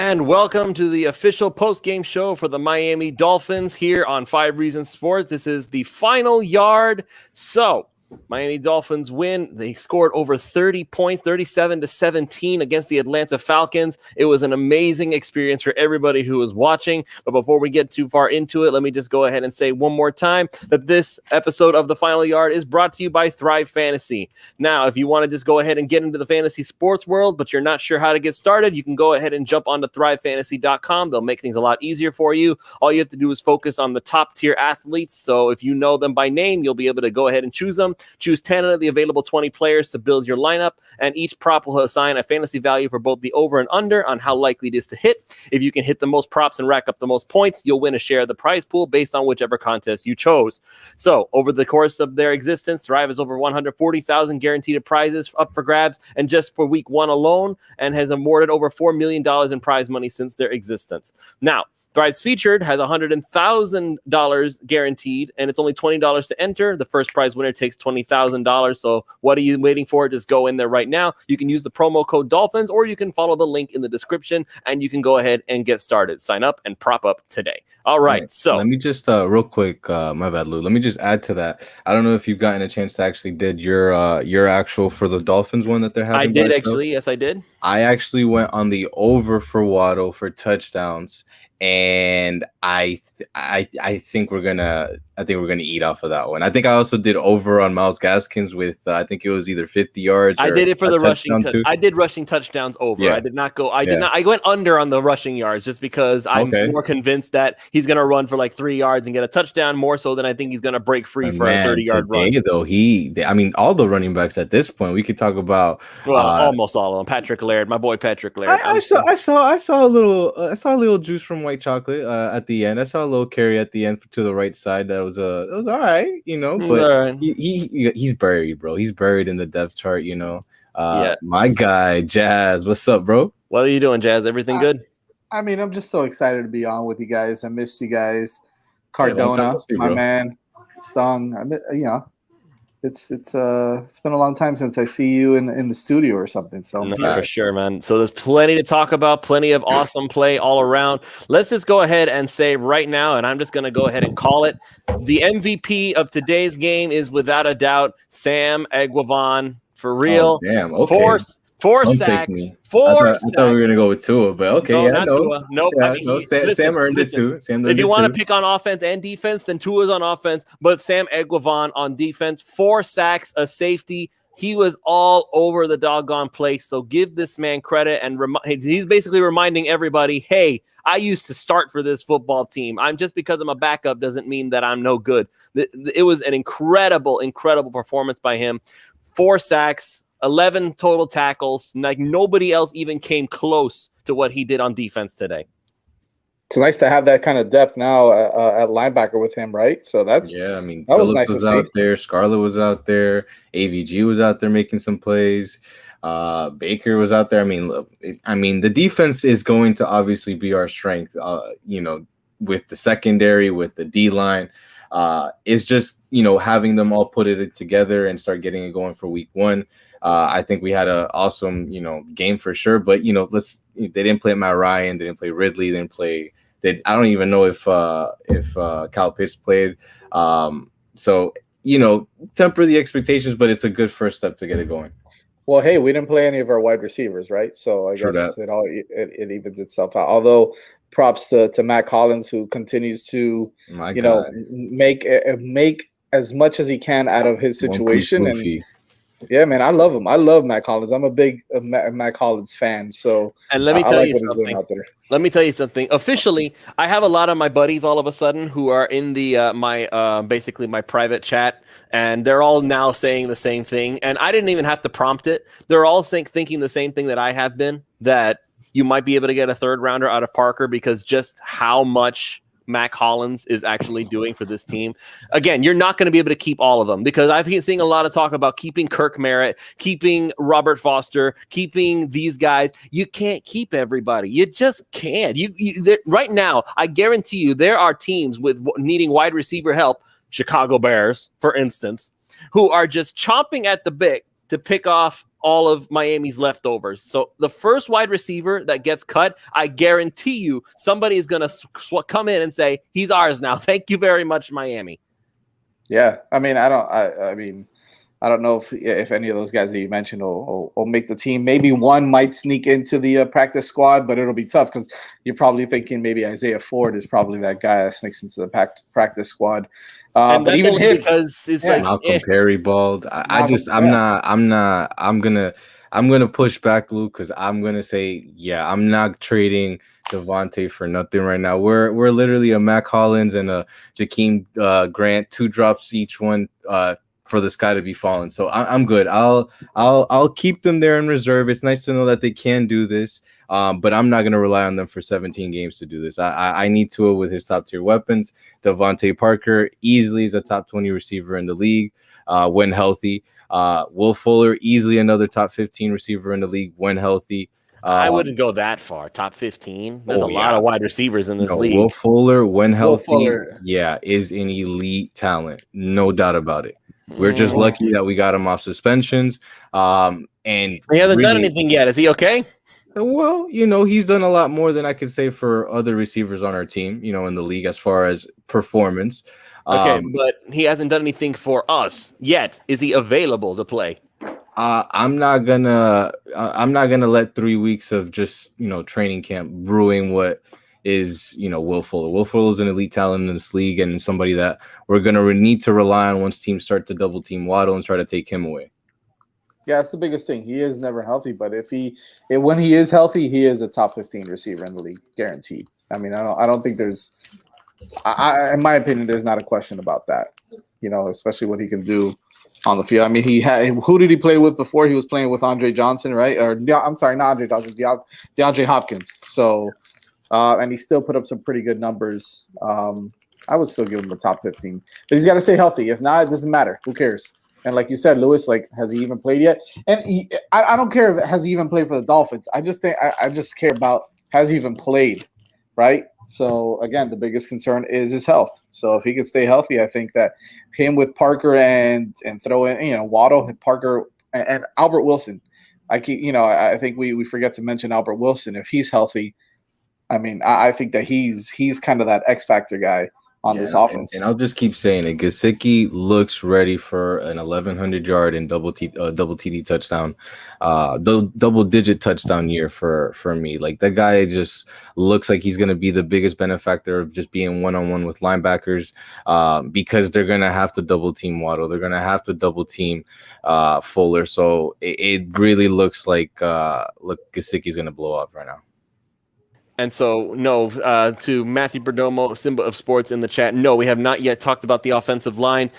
And welcome to the official post-game show for the Miami Dolphins here on 5 Reasons Sports. This is the final yard. So, Miami Dolphins win. They scored over 30 points, 37-17 against the Atlanta Falcons. It was an amazing experience for everybody who was watching. But before we get too far into it, let me just go ahead and say one more time that this episode of The Final Yard is brought to you by Thrive Fantasy. Now, if you want to just go ahead and get into the fantasy sports world, but you're not sure how to get started, you can go ahead and jump onto thrivefantasy.com. They'll make things a lot easier for you. All you have to do is focus on the top tier athletes. So if you know them by name, you'll be able to go ahead and choose them. Choose 10 of the available 20 players to build your lineup, and each prop will assign a fantasy value for both the over and under on how likely it is to hit. If you can hit the most props and rack up the most points, you'll win a share of the prize pool based on whichever contest you chose. So, over the course of their existence, Thrive has over 140,000 guaranteed prizes up for grabs, and just for week one alone, and has awarded over $4 million in prize money since their existence. Now, Thrive's Featured has $100,000 guaranteed, and it's only $20 to enter. The first prize winner takes $20,000. So what are you waiting for? Just go in there right now. You can use the promo code Dolphins, or you can follow the link in the description, and you can go ahead and get started. Sign up and prop up today. All right. So let me just real quick, my bad, Lou. Let me just add to that. I don't know if you've gotten a chance to actually did your actual for the Dolphins one that they're having. I did actually. Yes, I did. I actually went on the over for Waddle for touchdowns. And I think we're gonna eat off of that one. I think I also did over on Myles Gaskins with I think it was either 50 yards. I did it for the rushing. I did rushing touchdowns over. Yeah. I did not go. I did not. I went under on the rushing yards just because I'm more convinced that he's gonna run for like 3 yards and get a touchdown more so than I think he's gonna break free for a 30-yard run. Though I mean, all the running backs at this point, we could talk about. Well, almost all of them. Patrick Laird, my boy Patrick Laird. I saw a little juice from White Chocolate at the end. I saw a little carry at the end to the right side. That was it was all right, but he's buried, bro. He's buried in the depth chart, My guy, Jazz. What's up, bro? What are you doing, Jazz? Everything good? I mean, I'm just so excited to be on with you guys. I missed you guys. Cardona, my man, Sung. It's been a long time since I see you in the studio or something. So for sure, man. So there's plenty to talk about, plenty of awesome play all around. Let's just go ahead and say right now, and I'm just going to go ahead and call it, the MVP of today's game is without a doubt Sam Eguavoen. For real. Oh, damn. Okay. Four sacks. I thought we were gonna go with Tua, but okay, Tua. Nope. Yeah, Sam earned it too. If you want to pick on offense and defense, then Tua's on offense, but Sam Eguavoen on defense. 4 sacks, a safety. He was all over the doggone place. So give this man credit, and he's basically reminding everybody, hey, I used to start for this football team. Just because I'm a backup doesn't mean that I'm no good. It was an incredible performance by him. 4 sacks. 11 total tackles. Like nobody else even came close to what he did on defense today. It's nice to have that kind of depth now at linebacker with him, right? So that's I mean, that was nice to see. Out there, Scarlett was out there, AVG was out there making some plays. Baker was out there. I mean, the defense is going to obviously be our strength. With the secondary, with the D line. It's just having them all put it together and start getting it going for week one. I think we had an awesome, game for sure. But they didn't play Matt Ryan, they didn't play Ridley, they didn't play. I don't even know if Kyle Pitts played. So temper the expectations, but it's a good first step to get it going. Well, hey, we didn't play any of our wide receivers, right? So I guess it evens itself out. Although props to Matt Collins, who continues to make as much as he can out of his situation. And yeah, man, I love him. I love Matt Collins. I'm a big Matt Collins fan. So and let me tell you something. Let me tell you something. Officially, I have a lot of my buddies all of a sudden who are in the basically my private chat, and they're all now saying the same thing. And I didn't even have to prompt it. They're all thinking the same thing that I have been, that you might be able to get a 3rd rounder out of Parker because just how much Matt Collins is actually doing for this team. Again, you're not going to be able to keep all of them because I've been seeing a lot of talk about keeping Kirk Merritt, keeping Robert Foster, keeping these guys. You can't keep everybody. You just can't. Right now, I guarantee you there are teams with needing wide receiver help, Chicago Bears, for instance, who are just chomping at the bit to pick off all of Miami's leftovers. So the first wide receiver that gets cut, I guarantee you somebody is going to come in and say, he's ours now. Thank you very much, Miami. Yeah. I mean, I don't know if any of those guys that you mentioned will make the team. Maybe one might sneak into the practice squad, but it'll be tough because you're probably thinking maybe Isaiah Ford is probably that guy that sneaks into the practice squad. And but even him, because it's like Malcolm Perry bald. I'm gonna push back, Luke, because I'm gonna say, I'm not trading Devontae for nothing right now. We're literally a Mac Hollins and a Jakeem Grant, 2 drops each one for the sky to be falling. So I'm good. I'll keep them there in reserve. It's nice to know that they can do this. But I'm not going to rely on them for 17 games to do this. I need Tua with his top tier weapons. Devontae Parker easily is a top 20 receiver in the league when healthy. Will Fuller easily another top 15 receiver in the league when healthy. I wouldn't go that far. Top 15. There's a lot of wide receivers in this league. Will Fuller, when healthy, is an elite talent. No doubt about it. We're just lucky that we got him off suspensions. And he hasn't done anything yet. Is he okay? Well, he's done a lot more than I could say for other receivers on our team, in the league as far as performance. Okay, but he hasn't done anything for us yet. Is he available to play? I'm not gonna let 3 weeks of just training camp ruin what is Will Fuller. Will Fuller is an elite talent in this league and somebody that we're gonna need to rely on once teams start to double team Waddle and try to take him away. Yeah, that's the biggest thing. He is never healthy, but when he is healthy, he is a top 15 receiver in the league, guaranteed. I mean, I don't think there's, in my opinion, there's not a question about that. Especially what he can do on the field. I mean, who did he play with before? He was playing with Andre Johnson, right? Or I'm sorry, not Andre Johnson, DeAndre Hopkins. So, and he still put up some pretty good numbers. I would still give him a top 15, but he's got to stay healthy. If not, it doesn't matter. Who cares? And like you said, Lewis, has he even played yet? And I don't care if has he even played for the Dolphins. I just think I just care about has he even played, right? So again, the biggest concern is his health. So if he can stay healthy, I think that him with Parker and throw in Waddle, Parker and Albert Wilson. I think we forget to mention Albert Wilson. If he's healthy, I mean, I think that he's kind of that X factor guy on this offense. And I'll just keep saying it. Gesicki looks ready for an 1,100 yard and double TD touchdown, double digit touchdown year for me. Like that guy just looks like he's going to be the biggest benefactor of just being one-on-one with linebackers because they're going to have to double team Waddle. They're going to have to double team Fuller. So it really looks like Gesicki's going to blow up right now. And so, no, to Matthew Perdomo, Simba of Sports in the chat, no, we have not yet talked about the offensive line.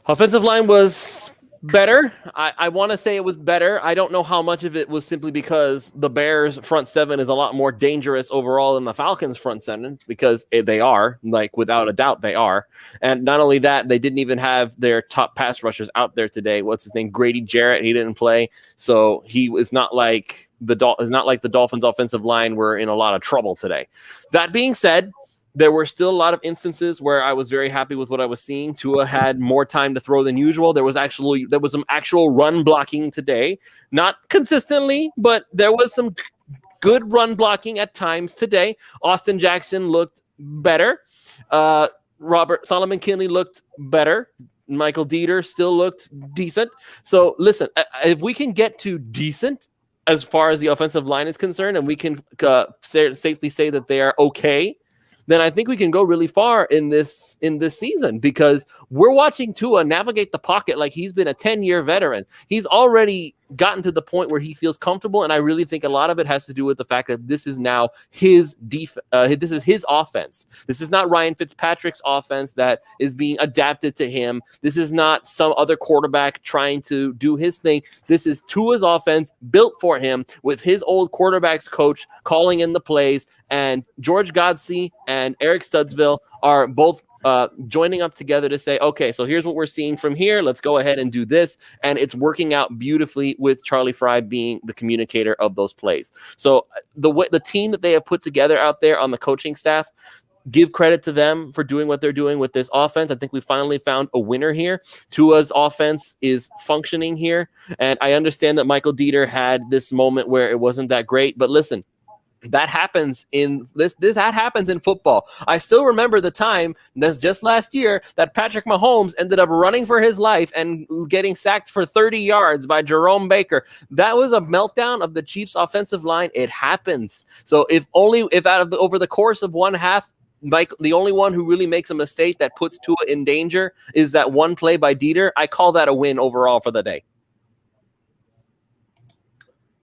Offensive line was better. I want to say it was better. I don't know how much of it was simply because the Bears' front seven is a lot more dangerous overall than the Falcons' front seven, because they are, without a doubt, they are. And not only that, they didn't even have their top pass rushers out there today. What's his name? Grady Jarrett. He didn't play. So he was not like the Dolphins' offensive line were in a lot of trouble today. That being said, there were still a lot of instances where I was very happy with what I was seeing. Tua had more time to throw than usual. There was some actual run blocking today, not consistently, but there was some good run blocking at times today. Austin Jackson looked better. Solomon Kinley looked better. Michael Dieter still looked decent. So listen, if we can get to decent as far as the offensive line is concerned, and we can safely say that they are okay, then I think we can go really far in this season, because we're watching Tua navigate the pocket like he's been a 10-year veteran. He's already gotten to the point where he feels comfortable, and I really think a lot of it has to do with the fact that this is now his this is his offense. This is not Ryan Fitzpatrick's offense that is being adapted to him. This is not some other quarterback trying to do his thing. This is Tua's offense built for him, with his old quarterback's coach calling in the plays, and George Godsey and Eric Studsville are both joining up together to say, okay, so here's what we're seeing from here. Let's go ahead and do this. And it's working out beautifully with Charlie Fry being the communicator of those plays. So the team that they have put together out there on the coaching staff, give credit to them for doing what they're doing with this offense. I think we finally found a winner here. Tua's offense is functioning here. And I understand that Michael Dieter had this moment where it wasn't that great, but listen, that happens in that happens in football. I still remember the time that's just last year that Patrick Mahomes ended up running for his life and getting sacked for 30 yards by Jerome Baker. That was a meltdown of the Chiefs offensive line. It happens. So if over the course of one half, Mike, the only one who really makes a mistake that puts Tua in danger is that one play by Dieter, I call that a win overall for the day.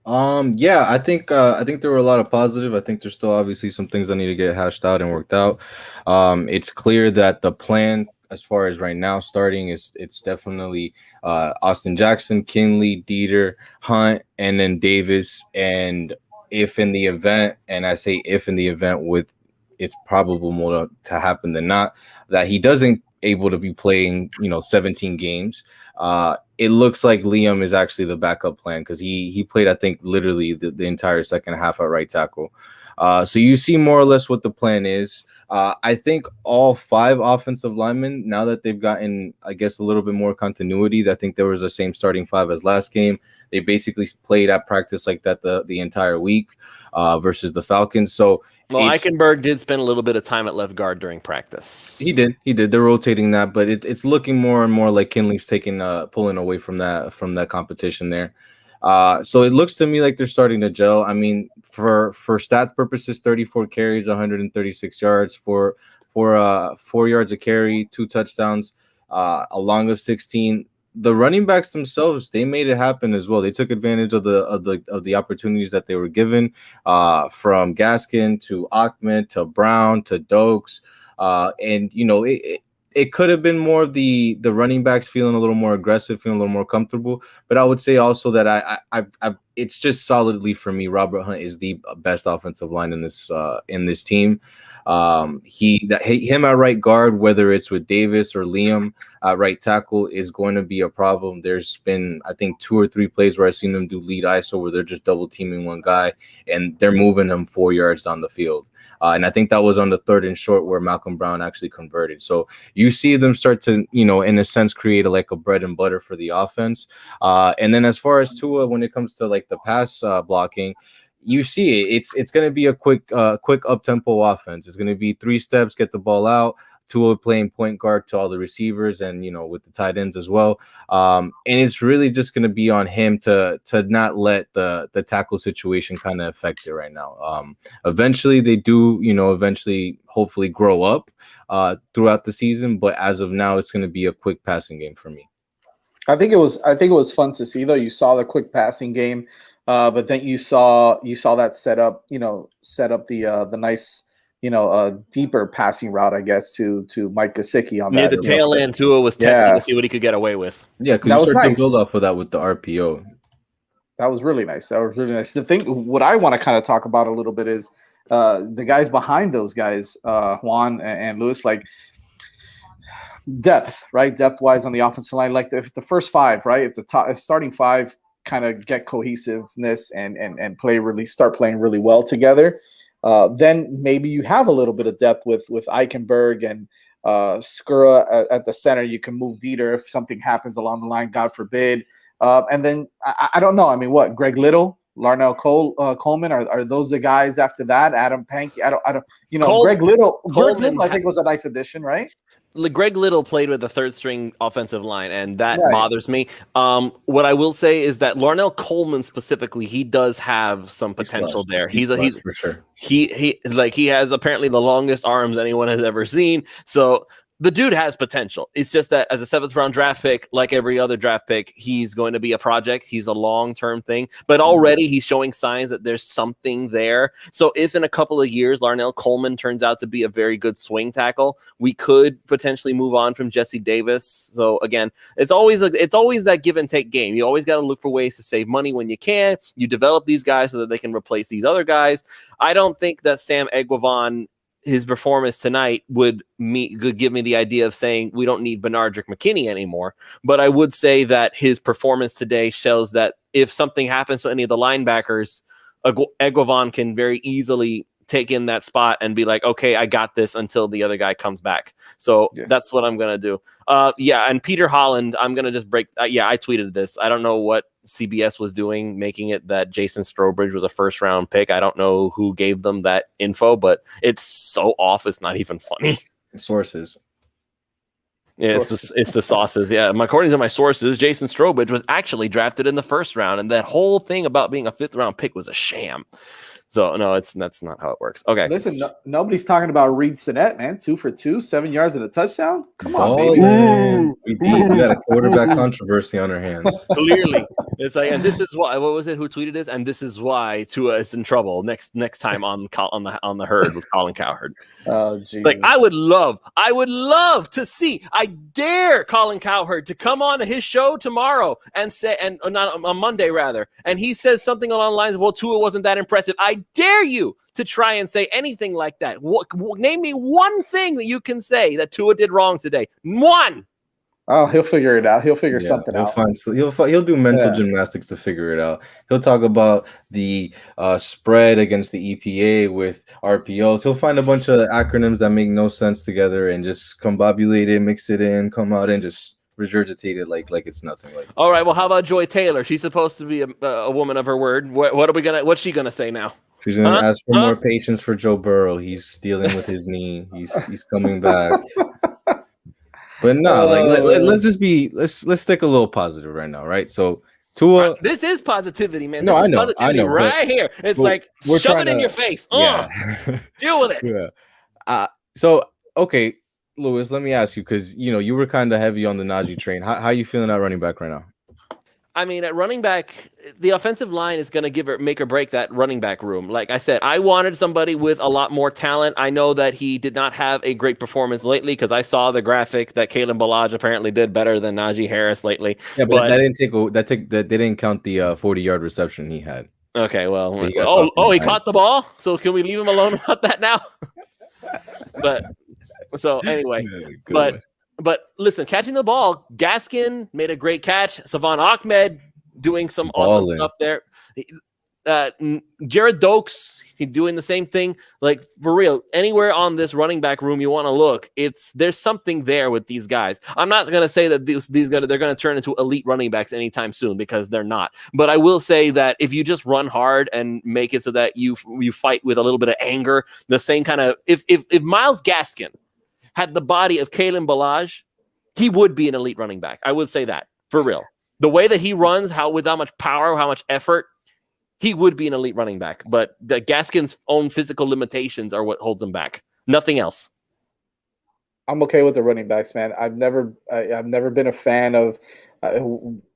Yeah, I think there were a lot of positive. I think there's still obviously some things that need to get hashed out and worked out. It's clear that the plan, as far as right now starting, it's definitely Austin Jackson, Kinley, Dieter, Hunt, and then Davis. And if in the event, and I say if in the event, with it's probable more to happen than not, that he doesn't able to be playing 17 games. It looks like Liam is actually the backup plan because he played, I think, literally the entire second half at right tackle. So you see more or less what the plan is. I think all 5 offensive linemen, now that they've gotten, I guess, a little bit more continuity, I think there was the same starting 5 as last game. They basically played at practice like that the entire week versus the Falcons. So Eichenberg did spend a little bit of time at left guard during practice. He did. They're rotating that, but it's looking more and more like Kinley's pulling away from that competition there. So it looks to me like they're starting to gel. I mean, for stats purposes, 34 carries, 136 yards, for 4 yards a carry, 2 touchdowns, a long of 16. The running backs themselves, they made it happen as well. They took advantage of the opportunities that they were given, from Gaskin to Ahmed to Brown to Dokes, and it could have been more of the running backs feeling a little more aggressive, feeling a little more comfortable. But I would say also that I it's just solidly for me, Robert Hunt is the best offensive line in this team. Him at right guard, whether it's with Davis or Liam at right tackle, is going to be a problem. There's been, I think, 2 or 3 plays where I've seen them do lead ISO where they're just double teaming one guy and they're moving him 4 yards down the field. And I think that was on the 3rd and short where Malcolm Brown actually converted. So you see them start to, in a sense, create a bread and butter for the offense. And then as far as Tua, when it comes to the pass blocking, you see it's going to be a quick up-tempo offense. It's going to be 3 steps, get the ball out, Tua playing point guard to all the receivers and, with the tight ends as well. And it's really just going to be on him to not let the tackle situation kind of affect it right now. Eventually they do, hopefully grow up throughout the season. But as of now, it's going to be a quick passing game for me. I think it was fun to see, though. You saw the quick passing game. But then you saw that set up the nice, deeper passing route, I guess, to Mike Gesicki on near that. The tail end. Tua was testing to see what he could get away with. Yeah, because you start to build off of that with the RPO. That was really nice. The thing, what I want to kind of talk about a little bit is the guys behind those guys, Juan and Luis, depth, right? Depth-wise on the offensive line, if the first 5, right? If starting 5 kind of get cohesiveness and start playing really well together, then maybe you have a little bit of depth with Eichenberg and Skura at the center. You can move Dieter if something happens along the line, God forbid. And then I don't know. I mean, what, Greg Little, Larnell Coleman, are those the guys after that? Adam Pankey, I don't Greg Little, I think was a nice addition, right? Greg Little played with the 3rd string offensive line, and that bothers me. What I will say is that Larnell Coleman specifically, he does have some potential there. He's for sure. He has apparently the longest arms anyone has ever seen. So the dude has potential. It's just that as a 7th round draft pick, like every other draft pick, he's going to be a project. He's a long-term thing, but already he's showing signs that there's something there. So if in a couple of years, Larnell Coleman turns out to be a very good swing tackle, we could potentially move on from Jesse Davis. So again, it's always that give and take game. You always got to look for ways to save money when you can. You develop these guys so that they can replace these other guys. I don't think that Sam Eguavoen, his performance tonight would give me the idea of saying we don't need Benardrick McKinney anymore. But I would say that his performance today shows that if something happens to any of the linebackers, Eguavoen can very easily take in that spot and be like, okay, I got this until the other guy comes back. So that's what I'm going to do. And Peter Holland, I'm going to just break. I tweeted this. I don't know what CBS was doing, making it that Jason Strowbridge was a first round pick. I don't know who gave them that info, but it's so off. It's not even funny. Sources. Yeah, it's the sauces. Yeah, according to my sources, Jason Strowbridge was actually drafted in the first round, and that whole thing about being a 5th round pick was a sham. So no, that's not how it works. Okay, listen, nobody's talking about Reed Sinnett, man. 2 for 2, 7 yards and a touchdown. Come on, baby. We got a quarterback controversy on our hands. Clearly, it's like, and this is why. What was it? Who tweeted this? And this is why Tua is in trouble next time on the herd with Colin Cowherd. Oh, Jesus. Like I would love to see. I dare Colin Cowherd to come on to his show tomorrow and say, not on Monday rather, and he says something along the lines of, "Well, Tua wasn't that impressive." I dare you to try and say anything like that. Name me one thing that you can say that Tua did wrong today. One. Oh, he'll figure it out. He'll figure something out. He'll do mental gymnastics to figure it out. He'll talk about the spread against the EPA with RPOs. He'll find a bunch of acronyms that make no sense together and just combobulate it, mix it in, come out and just regurgitate it like it's nothing. All right. Well, how about Joy Taylor? She's supposed to be a woman of her word. What's she gonna say now? She's gonna ask for more patience for Joe Burrow. He's dealing with his knee. He's coming back. But no, let's stick a little positive right now, right? So Tua, this is positivity, man. No, this is positivity right here. It's like shove it in your face. Deal with it. Yeah. So okay, Lewis, let me ask you, because you were kind of heavy on the Najee train. How you feeling at running back right now? I mean, at running back, the offensive line is going to make or break that running back room. Like I said, I wanted somebody with a lot more talent. I know that he did not have a great performance lately because I saw the graphic that Kalen Ballage apparently did better than Najee Harris lately. Yeah, but that didn't count the 40-yard reception he had. Okay, well, he caught the ball. So can we leave him alone about that now? But so anyway, But listen, catching the ball, Gaskin made a great catch. Savon Ahmed doing some awesome stuff there. Jared Dokes doing the same thing. Like for real, anywhere on this running back room you want to look, there's something there with these guys. I'm not going to say that they're going to turn into elite running backs anytime soon because they're not. But I will say that if you just run hard and make it so that you fight with a little bit of anger, the same kind of if Myles Gaskin had the body of Kalen Ballage, he would be an elite running back. I would say that for real. The way that he runs, with how much power, how much effort, he would be an elite running back. But the Gaskin's own physical limitations are what holds him back. Nothing else. I'm okay with the running backs, man. I've never been a fan of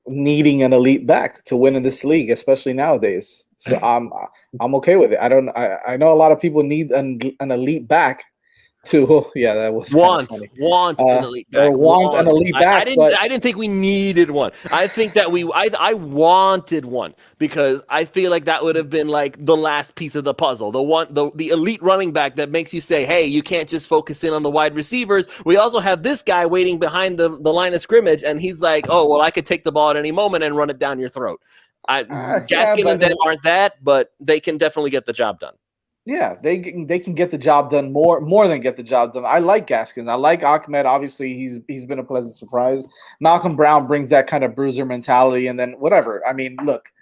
needing an elite back to win in this league, especially nowadays. So I'm okay with it. I know a lot of people need an elite back. That was want an elite back. Want an elite back. I didn't think we needed one. I think that I wanted one because I feel like that would have been like the last piece of the puzzle. The elite running back that makes you say, hey, you can't just focus in on the wide receivers. We also have this guy waiting behind the line of scrimmage, and he's like, oh, well, I could take the ball at any moment and run it down your throat. Gaskin and them aren't that, but they can definitely get the job done. Yeah, they can get the job done more than get the job done. I like Gaskins. I like Ahmed. Obviously, he's been a pleasant surprise. Malcolm Brown brings that kind of bruiser mentality, and then whatever. I mean, look,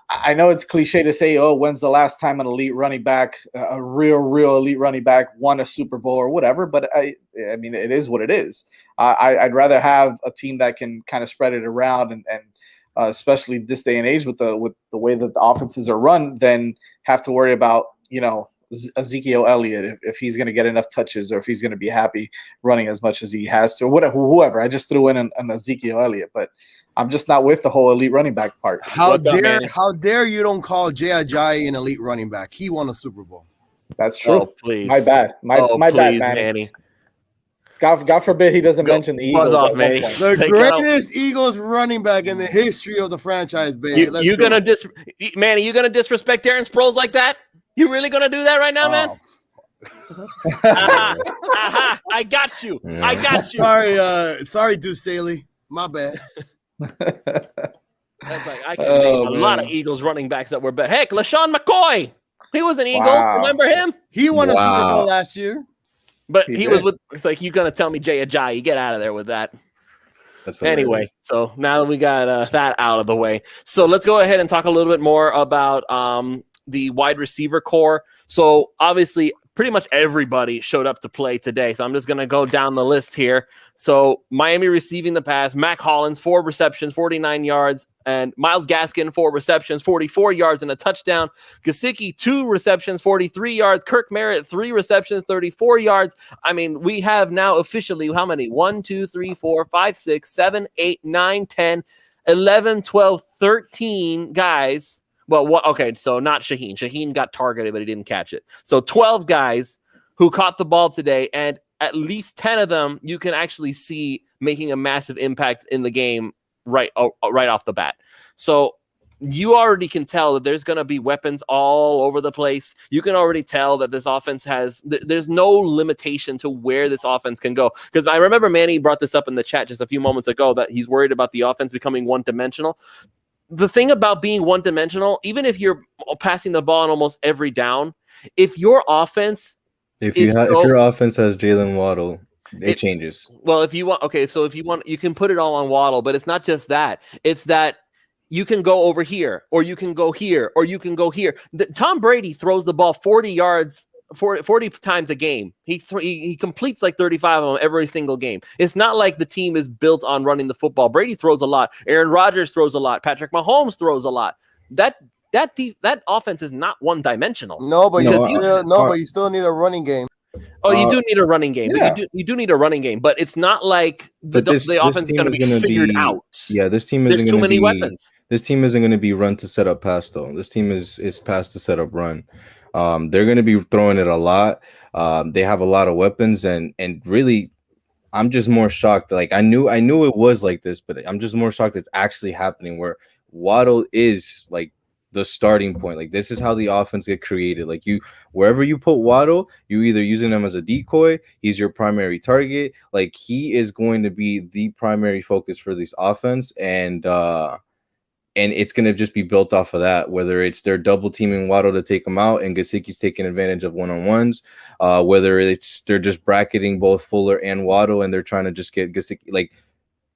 I know it's cliche to say, oh, when's the last time an elite running back, a real elite running back, won a Super Bowl or whatever? But I mean, it is what it is. I'd rather have a team that can kind of spread it around and especially this day and age with the way that the offenses are run, than have to worry about, Ezekiel Elliott, if he's going to get enough touches or if he's going to be happy running as much as he has to, or whoever. I just threw in an Ezekiel Elliott, but I'm just not with the whole elite running back part. How dare you don't call Jay Ajayi an elite running back? He won a Super Bowl. That's true. Oh, please. My bad. My bad, Manny. God forbid he doesn't mention the Eagles. Off, Manny. The greatest Eagles running back in the history of the franchise, baby. Manny, you gonna disrespect Darren Sproles like that? You really gonna do that right now, man? I got you. Yeah. I got you. Sorry, Deuce Staley. My bad. That's like, I can name a lot of Eagles running backs that were better. Heck, LaShawn McCoy. He was an Eagle. Remember him? He won a Super Bowl last year. But he was with, it's like, you're going to tell me Jay Ajayi. Get out of there with that. Anyway, so now that we got that out of the way, so let's go ahead and talk a little bit more about the wide receiver core. So obviously, pretty much everybody showed up to play today. So I'm just going to go down the list here. So Miami receiving the pass, Mac Hollins, 4 receptions, 49 yards, and Myles Gaskin, 4 receptions, 44 yards and a touchdown. Gesicki, 2 receptions, 43 yards. Kirk Merritt, 3 receptions, 34 yards. I mean, we have now officially how many? 1, 2, 3, 4, 5, 6, 7, 8, 9, 10, 11, 12, 13 guys. Well, okay, so not Shaheen. Shaheen got targeted, but he didn't catch it. So 12 guys who caught the ball today, and at least 10 of them you can actually see making a massive impact in the game right off the bat. So you already can tell that there's going to be weapons all over the place. You can already tell that this offense there's no limitation to where this offense can go. Because I remember Manny brought this up in the chat just a few moments ago that he's worried about the offense becoming one-dimensional. The thing about being one-dimensional, even if you're passing the ball on almost every down, if your offense if your offense has Jalen Waddle, it changes. Well, if you want, you can put it all on Waddle, but it's not just that. It's that you can go over here, or you can go here, or you can go here. Tom Brady throws the ball 40 yards 40 times a game. He completes like 35 of them every single game. It's not like the team is built on running the football. Brady throws a lot. Aaron Rodgers throws a lot. Patrick Mahomes throws a lot. That offense is not one-dimensional. But you still need a running game. Oh, you do need a running game. Yeah. But you do need a running game. But it's not like the offense is going to be figured out. Yeah, this team isn't. There's too many weapons. This team isn't going to be run to set up pass though. This team is pass to set up run. They're going to be throwing it a lot. They have a lot of weapons, and really, I'm just more shocked. Like I knew it was like this, but I'm just more shocked it's actually happening. Where Waddle is like the starting point. Like this is how the offense get created. Like wherever you put Waddle, you either using him as a decoy. He's your primary target. Like he is going to be the primary focus for this offense, and it's going to just be built off of that, whether it's they're double teaming Waddle to take him out and Gesicki's taking advantage of one-on-ones, whether it's they're just bracketing both Fuller and Waddle and they're trying to just get Gesicki. Like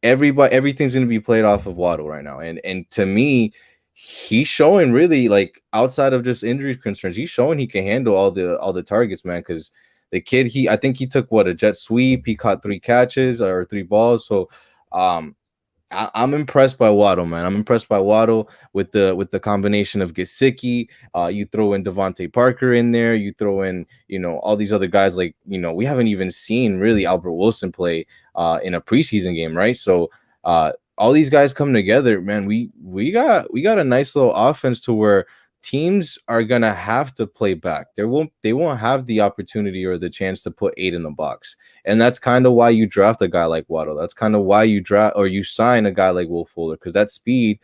everything's going to be played off of Waddle right now. And to me, he's showing really, like, outside of just injury concerns, he's showing he can handle all the targets, man, because the kid, I think he took a jet sweep. He caught 3 catches or 3 balls. So I'm impressed by Waddle, man. I'm impressed by Waddle with the combination of Gesicki. You throw in Devontae Parker in there. You throw in, all these other guys. Like, we haven't even seen really Albert Wilson play in a preseason game, right? So all these guys come together, man. We got a nice little offense to where teams are gonna have to play back. They won't have the opportunity or the chance to put 8 in the box, and that's kind of why you draft a guy like Waddle. That's kind of why you draft or you sign a guy like Will Fuller, because that speed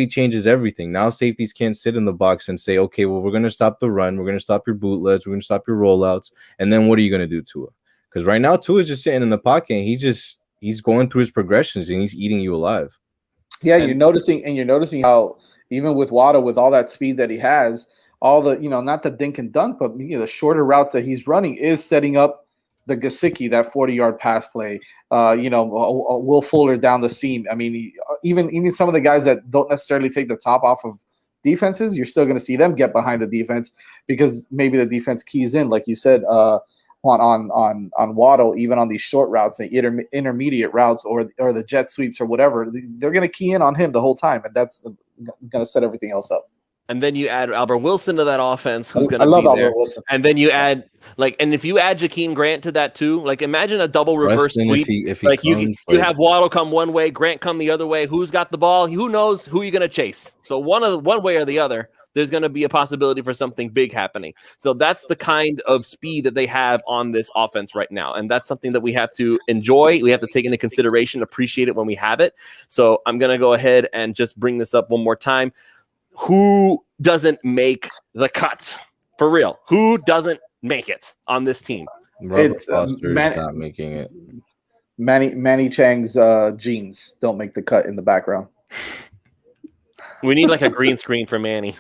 changes everything. Now safeties can't sit in the box and say, okay, well, we're gonna stop the run, we're gonna stop your bootlegs, we're gonna stop your rollouts, and then what are you gonna do, Tua? Because right now Tua is just sitting in the pocket and he's going through his progressions and he's eating you alive. Yeah, you're noticing how even with Waddle, with all that speed that he has, all the, not the dink and dunk, but the shorter routes that he's running is setting up the Gesicki, that 40-yard pass play. Will Fuller down the seam. I mean, even some of the guys that don't necessarily take the top off of defenses, you're still going to see them get behind the defense because maybe the defense keys in, like you said, on Waddle, even on these short routes, the intermediate routes, or the jet sweeps or whatever. They're going to key in on him the whole time, and that's going to set everything else up. And then you add Albert Wilson to that offense, who's going to be there. I love Albert Wilson. And then you add and if you add Jakeem Grant to that too, like imagine a double reverse sweep. If he you have Waddle come one way, Grant come the other way. Who's got the ball? Who knows who you're going to chase? So one way or the other, there's going to be a possibility for something big happening. So that's the kind of speed that they have on this offense right now. And that's something that we have to enjoy. We have to take into consideration, appreciate it when we have it. So I'm going to go ahead and just bring this up one more time. Who doesn't make the cut? For real. Who doesn't make it on this team? Robert Foster is not making it. Manny Chang's jeans don't make the cut in the background. We need like a green screen for Manny.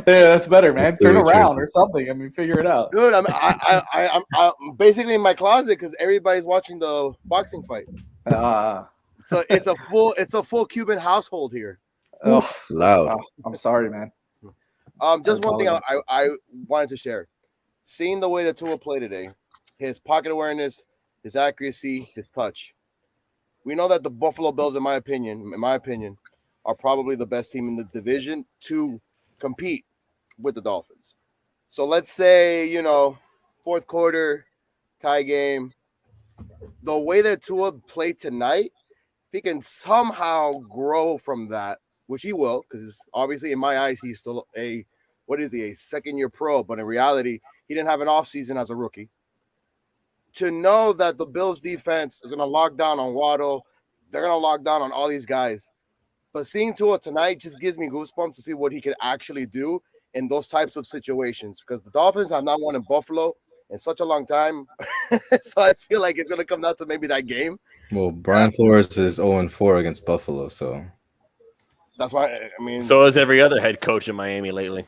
that's better, man. Turn around or something. I mean, figure it out, dude. I'm basically in my closet because everybody's watching the boxing fight. So it's a full Cuban household here. Oh, loud. I'm sorry, man. Just one thing I wanted to share. Seeing the way that Tua played today, his pocket awareness, his accuracy, his touch. We know that the Buffalo Bills, in my opinion, are probably the best team in the division to compete with the Dolphins. So let's say, fourth quarter, tie game. The way that Tua played tonight, if he can somehow grow from that, which he will, because obviously in my eyes, he's still a second-year pro, but in reality, he didn't have an offseason as a rookie. To know that the Bills defense is going to lock down on Waddle, they're going to lock down on all these guys. But seeing Tua tonight just gives me goosebumps to see what he could actually do in those types of situations, because the Dolphins have not won in Buffalo in such a long time. So I feel like it's going to come down to maybe that game. Well, Brian Flores is 0-4 against Buffalo, so that's why, I mean. So is every other head coach in Miami lately.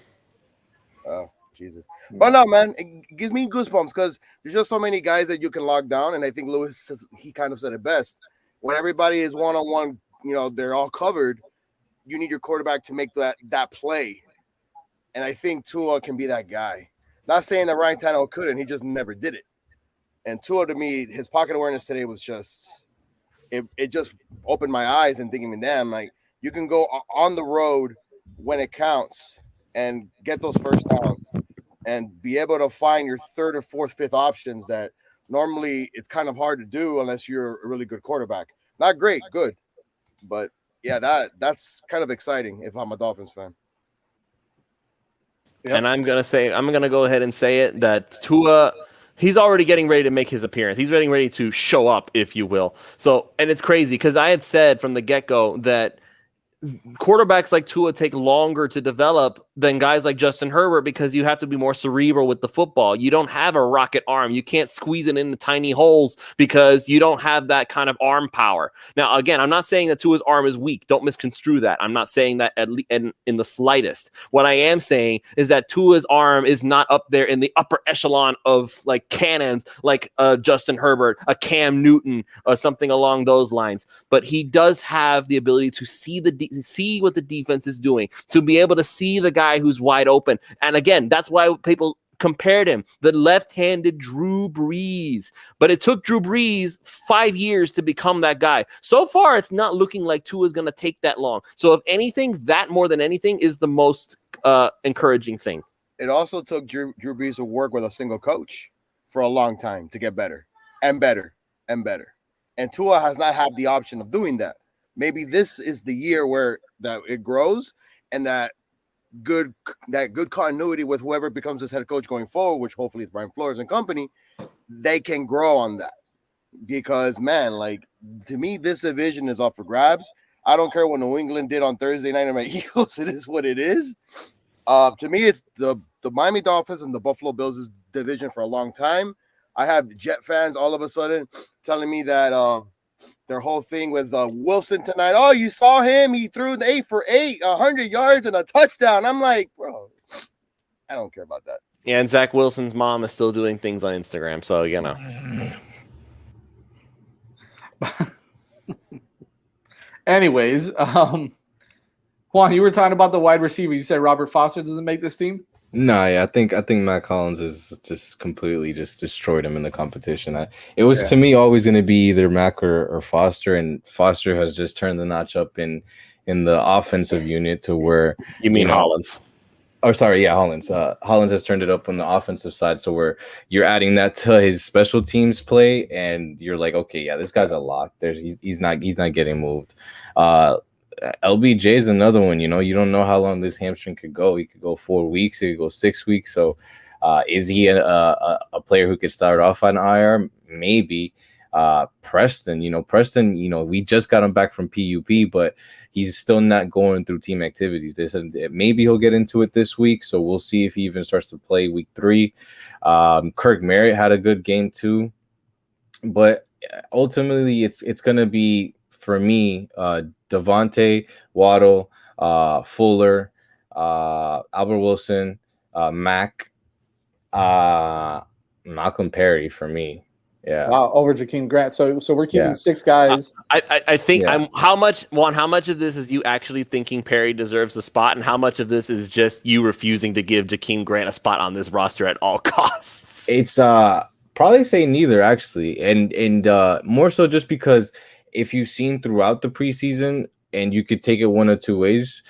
Oh, Jesus. But no, man, it gives me goosebumps because there's just so many guys that you can lock down. And I think Lewis says, he kind of said it best. When everybody is one-on-one, they're all covered, you need your quarterback to make that play. And I think Tua can be that guy. Not saying that Ryan Tannehill couldn't. He just never did it. And Tua, to me, his pocket awareness today was just it just opened my eyes and thinking, damn, like, you can go on the road when it counts and get those first downs and be able to find your third or fourth, fifth options that normally it's kind of hard to do unless you're a really good quarterback. Not great, good. But yeah, that's kind of exciting if I'm a Dolphins fan. Yep. And I'm going to go ahead and say it that Tua, he's already getting ready to make his appearance. He's getting ready to show up, if you will. So, and it's crazy because I had said from the get-go that quarterbacks like Tua take longer to develop than guys like Justin Herbert because you have to be more cerebral with the football. You don't have a rocket arm. You can't squeeze it into tiny holes because you don't have that kind of arm power. Now, again, I'm not saying that Tua's arm is weak. Don't misconstrue that. I'm not saying that in the slightest. What I am saying is that Tua's arm is not up there in the upper echelon of like cannons, like Justin Herbert, a Cam Newton, or something along those lines. But he does have the ability to see what the defense is doing, to be able to see the guy who's wide open. And again, that's why people compared him, the left-handed Drew Brees. But it took Drew Brees 5 years to become that guy. So far, it's not looking like Tua is going to take that long. So if anything, that more than anything is the most encouraging thing. It also took Drew Brees to work with a single coach for a long time to get better and better and better. And Tua has not had the option of doing that. Maybe this is the year where that it grows and that good continuity with whoever becomes his head coach going forward, which hopefully is Brian Flores and company, they can grow on that. Because, man, like, to me, this division is up for grabs. I don't care what New England did on Thursday night on my Eagles. It is what it is. To me, it's the Miami Dolphins and the Buffalo Bills' division for a long time. I have Jet fans all of a sudden telling me that their whole thing with Wilson tonight. Oh, you saw him? He threw 8 for 8, 100 yards and a touchdown. I'm like, bro, I don't care about that. Yeah, and Zach Wilson's mom is still doing things on Instagram, so you know. Anyways, Juan, you were talking about the wide receiver. You said Robert Foster doesn't make this team? No, yeah, I think Matt Collins is just completely just destroyed him in the competition. It was to me always going to be either Mack or Foster, and Foster has just turned the notch up in the offensive unit to where you mean Hollins. Oh, sorry, yeah, Hollins. Hollins has turned it up on the offensive side, so where you're adding that to his special teams play, and you're like, okay, yeah, this guy's a lock. He's not getting moved. LBJ is another one. You don't know how long this hamstring could go. He could go 4 weeks. He could go 6 weeks. So, is he a player who could start off on IR? Maybe. Preston, we just got him back from PUP, but he's still not going through team activities. They said that maybe he'll get into it this week, so we'll see if he even starts to play week 3. Kirk Merritt had a good game too, but ultimately it's going to be, for me, Devontae, Waddle, Fuller, Albert Wilson, Mac, Malcolm Perry for me. Yeah. Wow, over Jakeem Grant. So we're keeping 6 guys. I think how much of this is you actually thinking Perry deserves the spot, and how much of this is just you refusing to give Jakeem Grant a spot on this roster at all costs? It's probably say neither actually, and more so just because if you've seen throughout the preseason, and you could take it one of two ways,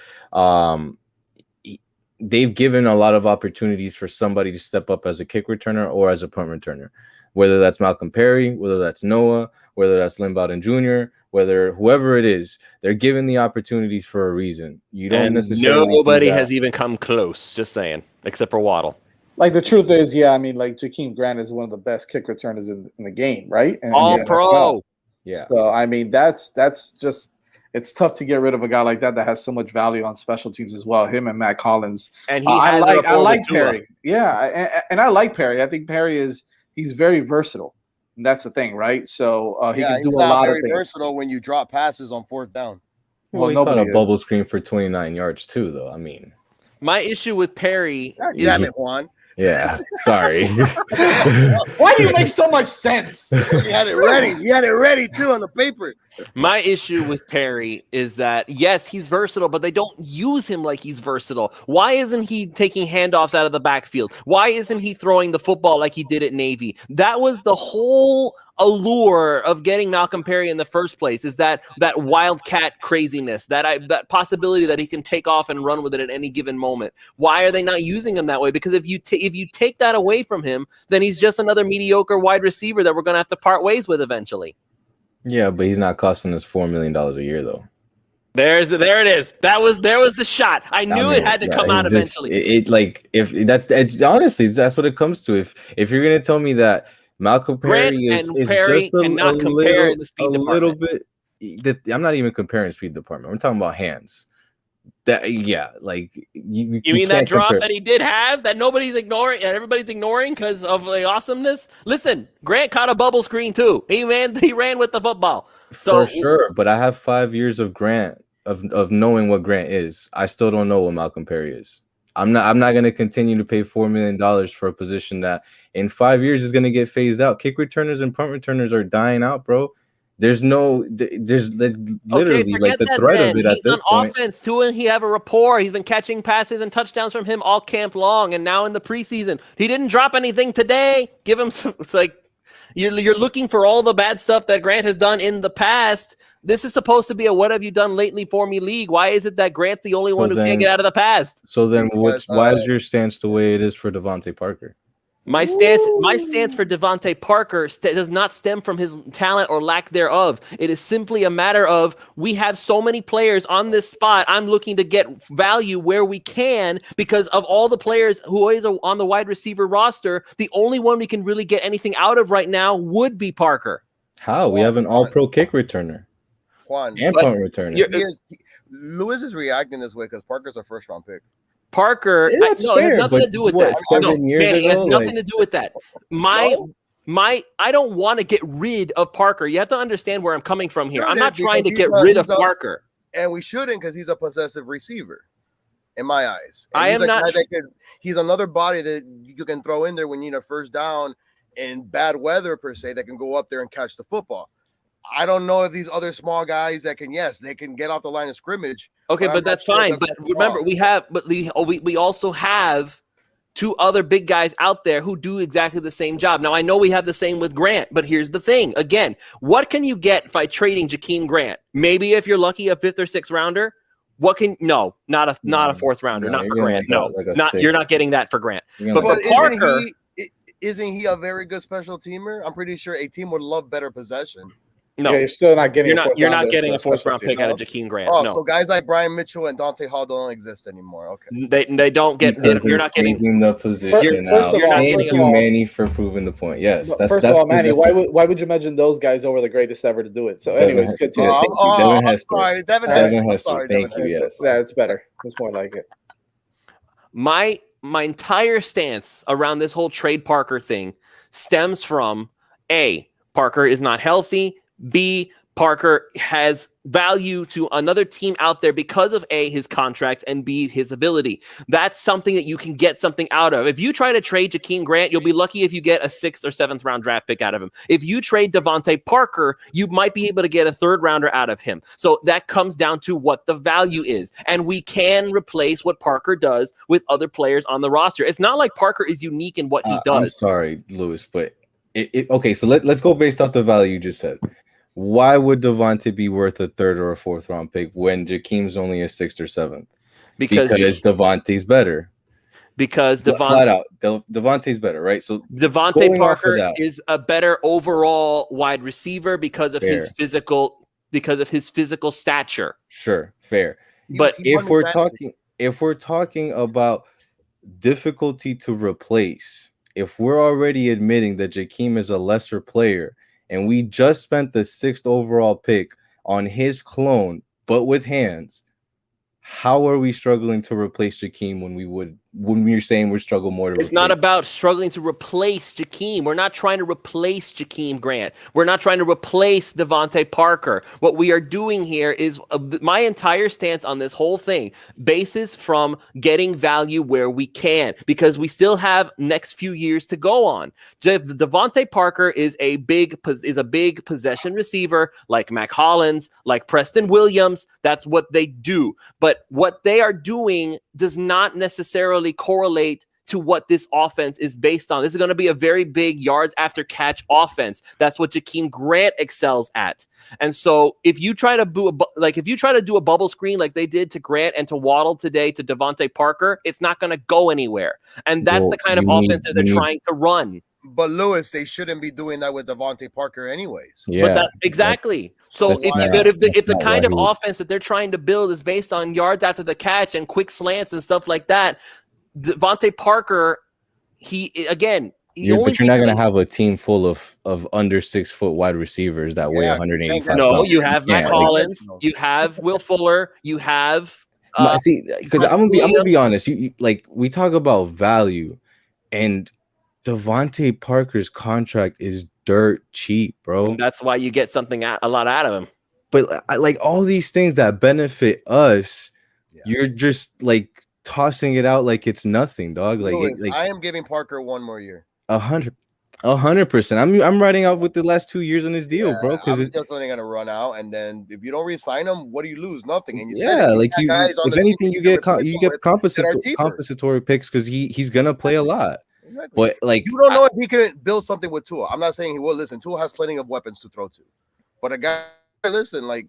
they've given a lot of opportunities for somebody to step up as a kick returner or as a punt returner. Whether that's Malcolm Perry, whether that's Noah, whether that's Lynn Bowden Jr., whether whoever it is, they're given the opportunities for a reason. You don't necessarily. Nobody has even come close. Just saying, except for Waddle. Like the truth is, I mean, like Jakeem Grant is one of the best kick returners in the game, right? And all pro. Yeah. So I mean, that's just it's tough to get rid of a guy like that has so much value on special teams as well. Him and Matt Collins. And he I like Perry. Yeah, and I like Perry. I think Perry he's very versatile. And that's the thing, right? So he can do a lot of things. Very versatile when you drop passes on 4th down. Well, he caught a bubble screen for 29 yards too, though. I mean, my issue with Perry is Juan. Yeah, sorry. Why do you make so much sense? You had it ready. You had it ready too on the paper. My issue with Perry is that, yes, he's versatile, but they don't use him like he's versatile. Why isn't he taking handoffs out of the backfield? Why isn't he throwing the football like he did at Navy? That was the whole allure of getting Malcolm Perry in the first place, is that wildcat craziness, that possibility that he can take off and run with it at any given moment. Why are they not using him that way? Because if you take that away from him, then he's just another mediocre wide receiver that we're going to have to part ways with eventually. Yeah, but he's not costing us $4 million a year, though. There it is. There was the shot. I knew it had to come out eventually. It's honestly, that's what it comes to. If you're gonna tell me that Malcolm Perry is Perry just cannot compare in the speed department. Little bit. I'm not even comparing speed department. I'm talking about hands. You mean that drop that he did have that nobody's ignoring and everybody's ignoring because of the awesomeness? Listen, Grant caught a bubble screen too. He ran with the football. So for sure, but I have 5 years of Grant of knowing what Grant is. I still don't know what Malcolm Perry is. I'm not going to continue to pay $4 million for a position that in 5 years is going to get phased out. Kick returners and punt returners are dying out, bro. There's literally like the threat of it at this point. He's on offense too, and he have a rapport. He's been catching passes and touchdowns from him all camp long, and now in the preseason, he didn't drop anything today. Give him some. It's like you're looking for all the bad stuff that Grant has done in the past. This is supposed to be a "what have you done lately for me" league. Why is it that Grant's the only one who can't get out of the past? So then, why is your stance the way it is for Devontae Parker? My stance for Devontae Parker does not stem from his talent or lack thereof. It is simply a matter of we have so many players on this spot. I'm looking to get value where we can because of all the players who is on the wide receiver roster. The only one we can really get anything out of right now would be Parker. How? We have an all-pro kick returner. Juan. And punt returner. Lewis is reacting this way because Parker's a first-round pick. Parker, it has nothing to do with that. It has nothing to do with that. I don't want to get rid of Parker. You have to understand where I'm coming from here. I'm not trying to get rid of Parker. And we shouldn't because he's a possessive receiver, in my eyes. I am not. He's another body that you can throw in there when you need a first down in bad weather, per se, that can go up there and catch the football. I don't know if these other small guys that they can get off the line of scrimmage. Okay, but that's fine. But remember, we also have two other big guys out there who do exactly the same job. Now, I know we have the same with Grant, but here's the thing. Again, what can you get by trading Jakeem Grant? Maybe if you're lucky, a 5th or 6th rounder. Not a 4th rounder, not for Grant. You're not getting that for Grant. But for Parker, isn't he a very good special teamer? I'm pretty sure a team would love better possession. No, you're still not getting. You're not getting a 4th round pick out of Jakeem Grant. Oh, so guys like Brian Mitchell and Dante Hall don't exist anymore. Okay, they don't get. You're not getting the position. Thank you, Manny, for proving the point. Yes. First of all, Manny, why would you mention those guys over the greatest ever to do it? So, anyways, continue. Devin Hester. Thank you. Yes. Yeah, it's better. It's more like it. My entire stance around this whole trade Parker thing stems from A, Parker is not healthy. B, Parker has value to another team out there because of A, his contracts, and B, his ability. That's something that you can get something out of. If you try to trade Jakeem Grant, you'll be lucky if you get a 6th or 7th round draft pick out of him. If you trade Devontae Parker, you might be able to get a 3rd rounder out of him. So that comes down to what the value is. And we can replace what Parker does with other players on the roster. It's not like Parker is unique in what he does. I'm sorry, Lewis, but okay, so let's go based off the value you just said. Why would Devontae be worth a 3rd or a 4th round pick when Jakeem's only a 6th or 7th? Because Devontae's better. Because flat out, Devontae's better, right? So Devontae Parker is a better overall wide receiver because of his physical stature. Sure, fair. But if we're talking about difficulty to replace, if we're already admitting that Jakeem is a lesser player, and we just spent the 6th overall pick on his clone, but with hands, how are we struggling to replace Jakeem when we're saying we're struggling more to replace? It's not about struggling to replace Jakeem. We're not trying to replace Jakeem Grant. We're not trying to replace Devontae Parker. What we are doing here is my entire stance on this whole thing bases from getting value where we can, because we still have next few years to go on. Devontae Parker is a big possession receiver like Mac Hollins, like Preston Williams. That's what they do. But what they are doing does not necessarily correlate to what this offense is based on. This is going to be a very big yards after catch offense. That's what Jakeem Grant excels at. And so if you try to do a bubble screen like they did to Grant and to Waddle today to Devontae Parker, it's not going to go anywhere. And that's the kind of offense that they're trying to run. But Lewis, they shouldn't be doing that with Devontae Parker anyways. Yeah, but exactly. So if the kind of offense that they're trying to build is based on yards after the catch and quick slants and stuff like that, Devontae Parker, but you're not going to have a team full of under 6 foot wide receivers that weigh 185. No, you have Mac Hollins, you have Will Fuller, you have. Because I'm gonna be honest. You like we talk about value, and Devontae Parker's contract is dirt cheap, bro. And that's why you get a lot out of him. But like all these things that benefit us, you're just like tossing it out like it's nothing, dog. Lewis, I am giving Parker 1 more year. 100%. I'm riding out with the last 2 years on this deal, bro. Because it's just only gonna run out, and then if you don't re-sign him, what do you lose? Nothing. And if anything, you get compensatory picks because he's gonna play a lot. Exactly. But like you don't know if he can build something with Tua. I'm not saying he will. Listen, Tua has plenty of weapons to throw to, but a guy, listen, like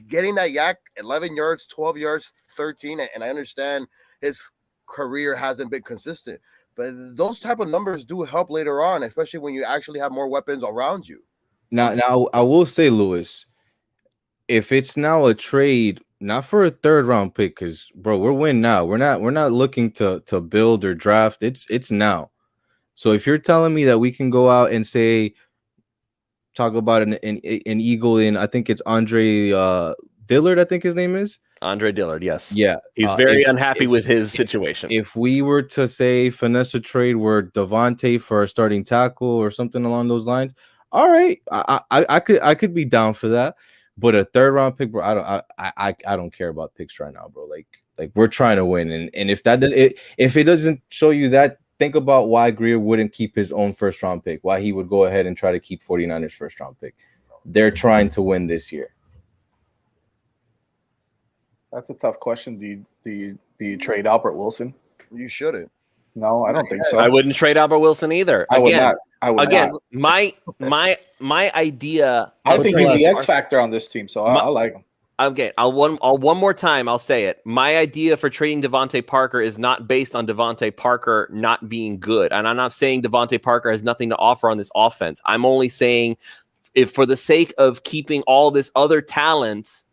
getting that yak 11 yards, 12 yards, 13, and I understand his career hasn't been consistent, but those type of numbers do help later on, especially when you actually have more weapons around you. Now I will say, Lewis, if it's now a trade, not for a 3rd round pick, because bro, we're winning now. We're not looking to build or draft. It's now. So if you're telling me that we can go out and talk about an Eagle in, I think it's Andre Dillard, I think his name is Andre Dillard. Yes. Yeah. He's very unhappy with his situation. If we were to say finesse a trade where Devontae for a starting tackle or something along those lines, all right, I could be down for that. But a 3rd round pick, bro, I don't care about picks right now, bro. Like we're trying to win, and if it doesn't show you that, think about why Greer wouldn't keep his own 1st round pick, why he would go ahead and try to keep 49ers 1st round pick. They're trying to win this year. That's a tough question. Do you trade Albert Wilson? You shouldn't. No, I don't think so. I wouldn't trade Albert Wilson either. I would not. My idea. I think he's the X factor on this team, so I like him. Okay, one more time. I'll say it. My idea for trading Devontae Parker is not based on Devontae Parker not being good, and I'm not saying Devontae Parker has nothing to offer on this offense. I'm only saying, if for the sake of keeping all this other talent,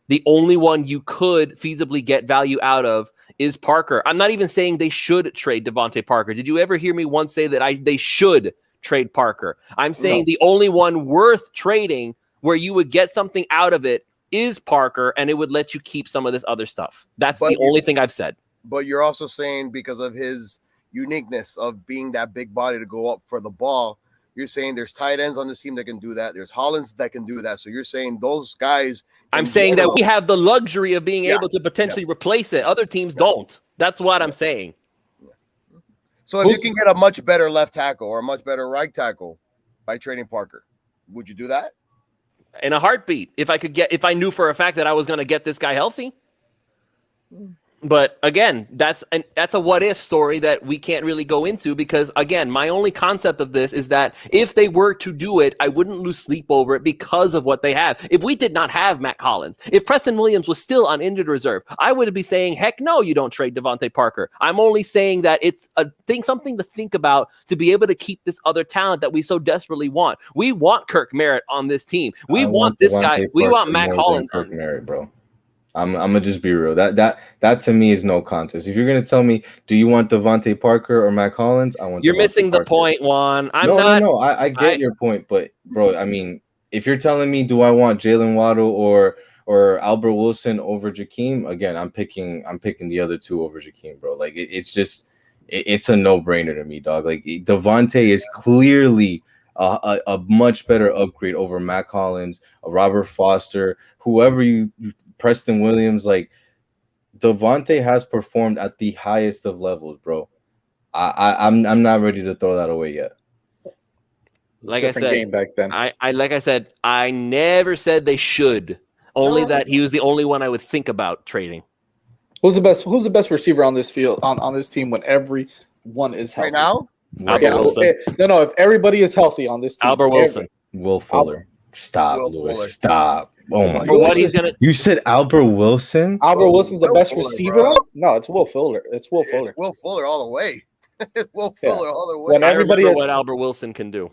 the only one you could feasibly get value out of is Parker. I'm not even saying they should trade Devontae Parker. Did you ever hear me once say that they should trade Parker? I'm saying the only one worth trading where you would get something out of it is Parker, and it would let you keep some of this other stuff. That's the only thing I've said. But you're also saying because of his uniqueness of being that big body to go up for the ball, You're saying there's tight ends on this team that can do that. There's Hollins that can do that. So you're saying those guys. I'm saying that we have the luxury of being able to potentially replace it. Other teams don't. That's what I'm saying. So if you can get a much better left tackle or a much better right tackle by trading Parker, would you do that? In a heartbeat. If I knew for a fact that I was going to get this guy healthy. But again, that's a what if story that we can't really go into because, again, my only concept of this is that if they were to do it, I wouldn't lose sleep over it because of what they have. If we did not have Matt Collins, if Preston Williams was still on injured reserve, I would be saying, heck no, you don't trade Devontae Parker. I'm only saying that it's something to think about to be able to keep this other talent that we so desperately want. We want Kirk Merritt on this team. We want this guy. We want Matt Collins on this Merritt, bro. I'm gonna just be real. That to me is no contest. If you're gonna tell me, do you want Devontae Parker or Matt Collins? I want. You're Devontae missing Parker. the point, Juan. No. I get your point, but bro, I mean, if you're telling me, do I want Jalen Waddle or Albert Wilson over Jakeem? Again, I'm picking the other two over Jakeem, bro. Like it's a no-brainer to me, dog. Like Devontae is clearly a much better upgrade over Matt Collins, Robert Foster, whoever you. Preston Williams, like Devontae has performed at the highest of levels, bro. I'm not ready to throw that away yet. Like I said, game back then. I never said they should. Only that he was the only one I would think about trading. Who's the best receiver on this field on this team when everyone is healthy? Right now? Albert Wilson. No, if everybody is healthy on this team. Albert Wilson. Will Fuller. Stop, Lewis. Stop. Oh my God. What he's gonna? You said Albert Wilson? Albert Wilson's the best receiver? No, it's Will Fuller. It's Will Fuller. It's Will Fuller all the way. Will Fuller all the way. When everybody what Albert Wilson can do.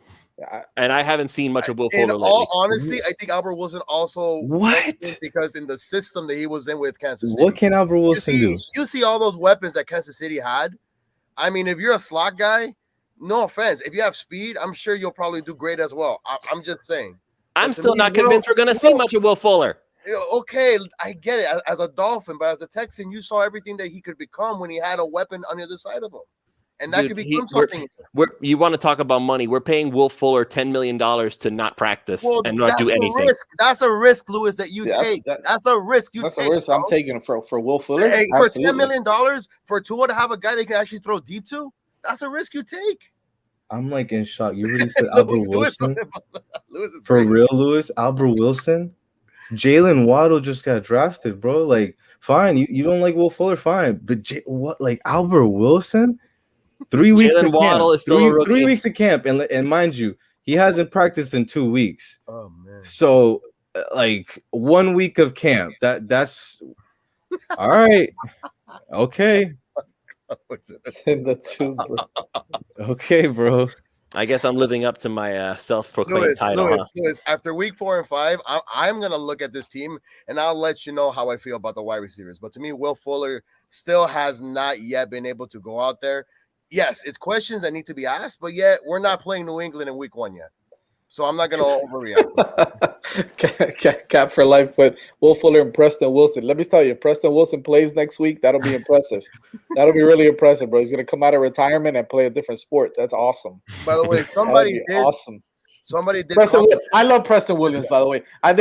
And I haven't seen much of Will Fuller lately. In all honesty, I think Albert Wilson also because in the system that he was in with Kansas City. What can Albert Wilson do? You see all those weapons that Kansas City had. I mean, if you're a slot guy, no offense. If you have speed, I'm sure you'll probably do great as well. I'm just saying. I'm still not convinced we're going to see much of Will Fuller. Okay, I get it as a Dolphin, but as a Texan, you saw everything that he could become when he had a weapon on the other side of him. And that could become something. You want to talk about money. We're paying Will Fuller $10 million to not practice and not do anything. That's a risk, Lewis, that you take. That's a risk you take. That's a risk I'm taking for Will Fuller. Hey, for $10 million for Tua to have a guy they can actually throw deep to, that's a risk you take. I'm like in shock. You really said Albert Wilson? For real, Lewis? Albert Wilson? Jalen Waddle just got drafted, bro. Like, fine. You don't like Will Fuller, fine. But what? Like Albert Wilson? 3 weeks. Jalen Waddle is still a rookie. 3 weeks of camp, and mind you, he hasn't practiced in 2 weeks. Oh man. So, like 1 week of camp. That's all right. Okay. In the tube, bro. Okay, bro. I guess I'm living up to my self-proclaimed title. Lewis, after week 4 and 5, I'm going to look at this team, and I'll let you know how I feel about the wide receivers. But to me, Will Fuller still has not yet been able to go out there. Yes, it's questions that need to be asked, but yet we're not playing New England in week 1 yet. So I'm not going to overreact. Cap for life, but Will Fuller and Preston Wilson. Let me tell you, if Preston Wilson plays next week, that'll be impressive. That'll be really impressive, bro. He's going to come out of retirement and play a different sport. That's awesome. By the way, somebody did. Awesome. Somebody did. I love Preston Williams, by the way. I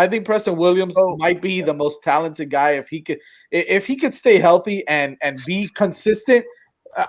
think Preston Williams might be the most talented guy if he could stay healthy and be consistent.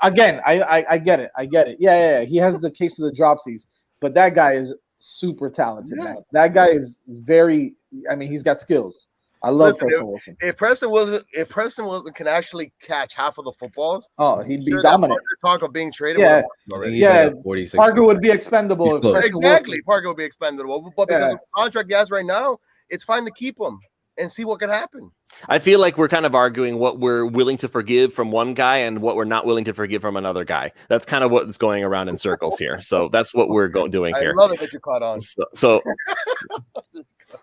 Again, I get it. Yeah. He has the case of the dropsies, but that guy is super talented, man. That guy is very. I mean, he's got skills. I love Preston Wilson. If Preston Wilson can actually catch half of the footballs, he'd be dominant. Talk of being traded. Yeah. Parker would be expendable. Exactly, Parker would be expendable. But because of the contract he has right now, it's fine to keep him and see what could happen. I feel like we're kind of arguing what we're willing to forgive from one guy and what we're not willing to forgive from another guy. That's kind of what's going around in circles here. So that's what we're doing here. I love it that you caught on.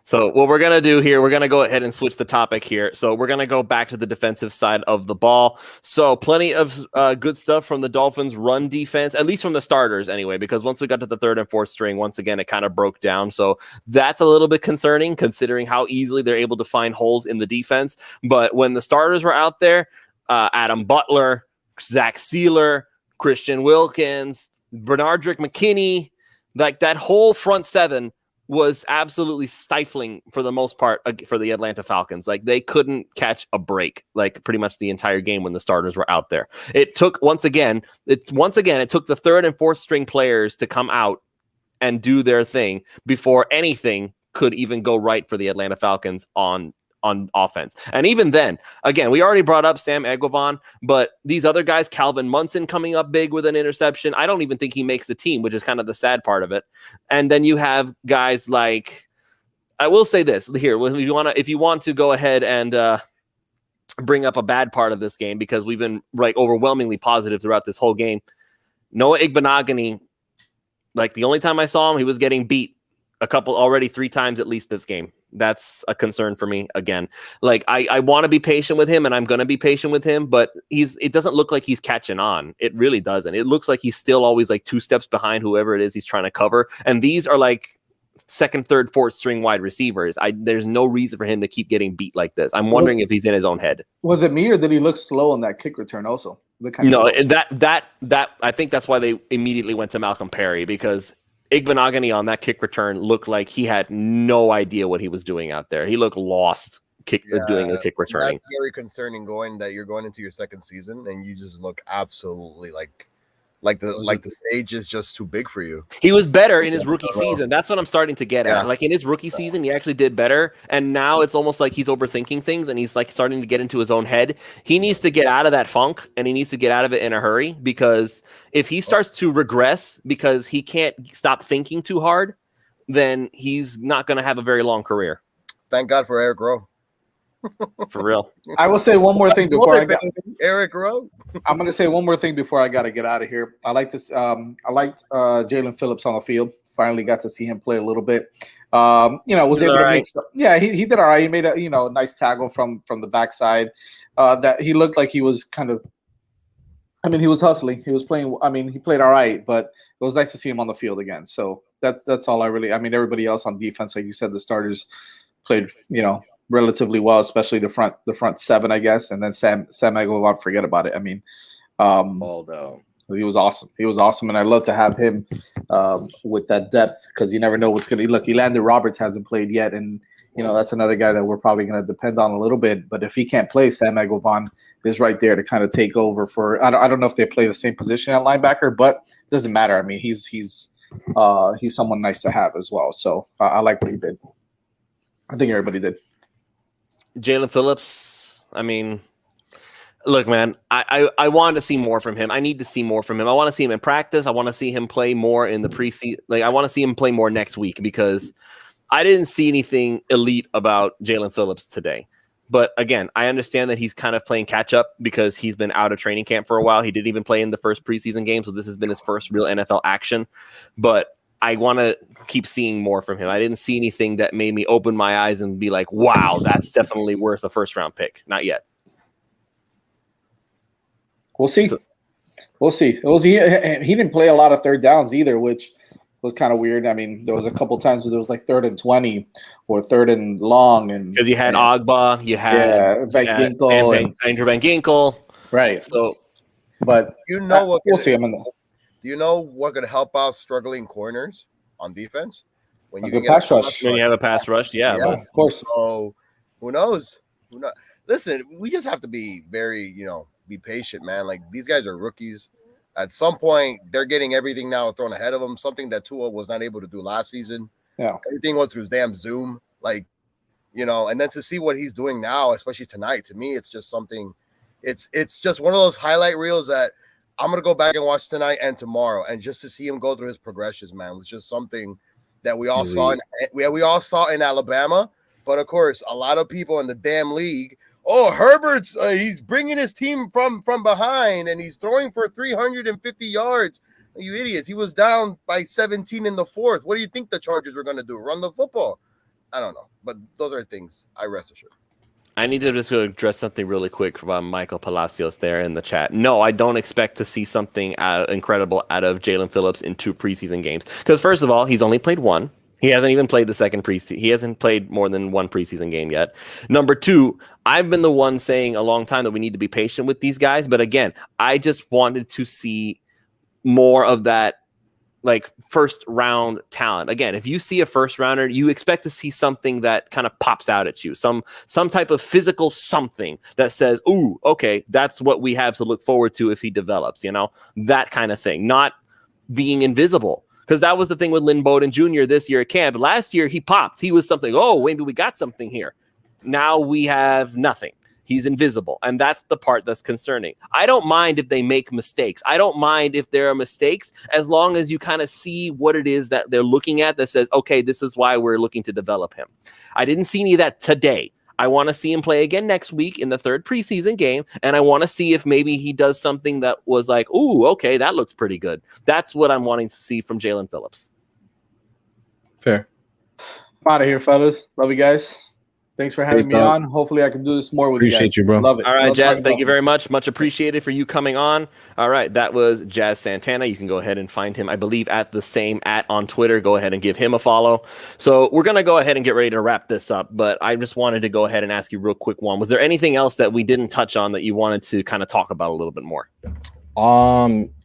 So what we're going to do here, we're going to go ahead and switch the topic here. So we're going to go back to the defensive side of the ball. So plenty of good stuff from the Dolphins run defense, at least from the starters anyway, because once we got to the third and fourth string, once again, it kind of broke down. So that's a little bit concerning considering how easily they're able to find holes in the defense. But when the starters were out there, Adam Butler, Zach Sealer, Christian Wilkins, Bernardrick McKinney, Like that whole front seven was absolutely stifling for the most part for the Atlanta Falcons. Like they couldn't catch a break, like pretty much the entire game when the starters were out there. It took once again, it took the third and fourth string players to come out and do their thing before anything could even go right for the Atlanta Falcons on offense. And even then, again, we already brought up Sam Eguavoen, but these other guys, Calvin Munson coming up big with an interception. I don't even think he makes the team, which is kind of the sad part of it. And then you have guys like, I will say this here, if you want to go ahead and bring up a bad part of this game, because we've been overwhelmingly positive throughout this whole game. Noah Igbenogany, like the only time I saw him, he was getting beat three times at least this game. That's a concern for me again. Like I want to be patient with him, and I'm going to be patient with him, but it doesn't look like he's catching on. It really doesn't. It looks like he's still always like 2 steps behind whoever it is he's trying to cover. And these are like second, third, fourth string wide receivers. There's no reason for him to keep getting beat like this. I'm wondering if he's in his own head. Was it me, or did he look slow on that kick return also? No, that I think that's why they immediately went to Malcolm Perry, because Igbenogany on that kick return looked like he had no idea what he was doing out there. He looked lost doing the kick returning. That's very concerning that you're going into your second season and you just look absolutely like the stage is just too big for you. He was better in his rookie season. That's what I'm starting to get at. Like in his rookie season, he actually did better. And now it's almost like he's overthinking things and he's like starting to get into his own head. He needs to get out of that funk, and he needs to get out of it in a hurry, because if he starts to regress because he can't stop thinking too hard, then he's not going to have a very long career. Thank God for Eric Rowe. For real. I will say one more thing before Eric Rowe. I'm going to say one more thing before I got to get out of here. I liked Jalen Phillips on the field. Finally got to see him play a little bit. Was able to make some. Yeah, he did all right. He made a nice tackle from the backside. That he looked like he was kind of. I mean, he was hustling. He was playing. I mean, he played all right, but it was nice to see him on the field again. So that's all I really. I mean, everybody else on defense, like you said, the starters played relatively well, especially the front seven, I guess, and then Sam Eguavoen, forget about it. I mean, he was awesome. He was awesome, and I'd love to have him with that depth, because you never know what's going to look. Elandon Roberts hasn't played yet, and that's another guy that we're probably going to depend on a little bit. But if he can't play, Sam Eguavoen is right there to kind of take over for. I don't know if they play the same position at linebacker, but it doesn't matter. I mean, he's someone nice to have as well. So I like what he did. I think everybody did. Jalen Phillips, I mean, look, man, I wanted to see more from him. I need to see more from him. I want to see him in practice. I want to see him play more in the preseason. Like, I want to see him play more next week, because I didn't see anything elite about Jalen Phillips today. But again, I understand that he's kind of playing catch up because he's been out of training camp for a while. He didn't even play in the first preseason game, so this has been his first real NFL action. But I want to keep seeing more from him. I didn't see anything that made me open my eyes and be like, wow, that's definitely worth a first-round pick. Not yet. We'll see. We'll see. He didn't play a lot of third downs either, which was kind of weird. I mean, there was a couple times where there was like 3rd and 20 or 3rd and long. And because you had Ogba, you had Van Ginkel. Right. So, but we'll see him in the. Do you know what could help out struggling corners on defense? When you pass rush. When you have a pass rush, yeah. Of course. So who knows? Listen, we just have to be very, be patient, man. Like, these guys are rookies. At some point, they're getting everything now thrown ahead of them, something that Tua was not able to do last season. Yeah. Everything went through his damn Zoom. Like, and then to see what he's doing now, especially tonight, to me, it's just something. It's just one of those highlight reels that I'm going to go back and watch tonight and tomorrow, and just to see him go through his progressions, man, was just something that we all saw in Alabama. But of course, a lot of people in the damn league, Herbert's he's bringing his team from behind and he's throwing for 350 yards. You idiots. He was down by 17 in the 4th. What do you think the Chargers were going to do? Run the football? I don't know. But those are things I rest assured. I need to just address something really quick from Michael Palacios there in the chat. No, I don't expect to see something incredible out of Jalen Phillips in 2 preseason games. Because first of all, he's only played 1. He hasn't even played the second preseason. He hasn't played more than 1 preseason game yet. Number 2, I've been the one saying a long time that we need to be patient with these guys. But again, I just wanted to see more of that like first round talent. Again, if you see a first rounder, you expect to see something that kind of pops out at you, some type of physical something that says, ooh, okay, that's what we have to look forward to if he develops, that kind of thing, not being invisible. Because that was the thing with Lynn Bowden Jr. this year at camp. Last year, he popped. He was something, maybe we got something here. Now we have nothing. He's invisible. And that's the part that's concerning. I don't mind if they make mistakes. I don't mind if there are mistakes, as long as you kind of see what it is that they're looking at that says, okay, this is why we're looking to develop him. I didn't see any of that today. I want to see him play again next week in the third preseason game. And I want to see if maybe he does something that was like, ooh, okay, that looks pretty good. That's what I'm wanting to see from Jalen Phillips. Fair. I'm out of here, fellas. Love you guys. Thanks for having me on. Hopefully I can do this more with you guys. Appreciate you, bro. Love it. All right, Jazz, thank you very much. Much appreciated for you coming on. All right, that was Jazz Santana. You can go ahead and find him, I believe, at the same @ on Twitter. Go ahead and give him a follow. So we're going to go ahead and get ready to wrap this up, but I just wanted to go ahead and ask you real quick one. Was there anything else that we didn't touch on that you wanted to kind of talk about a little bit more?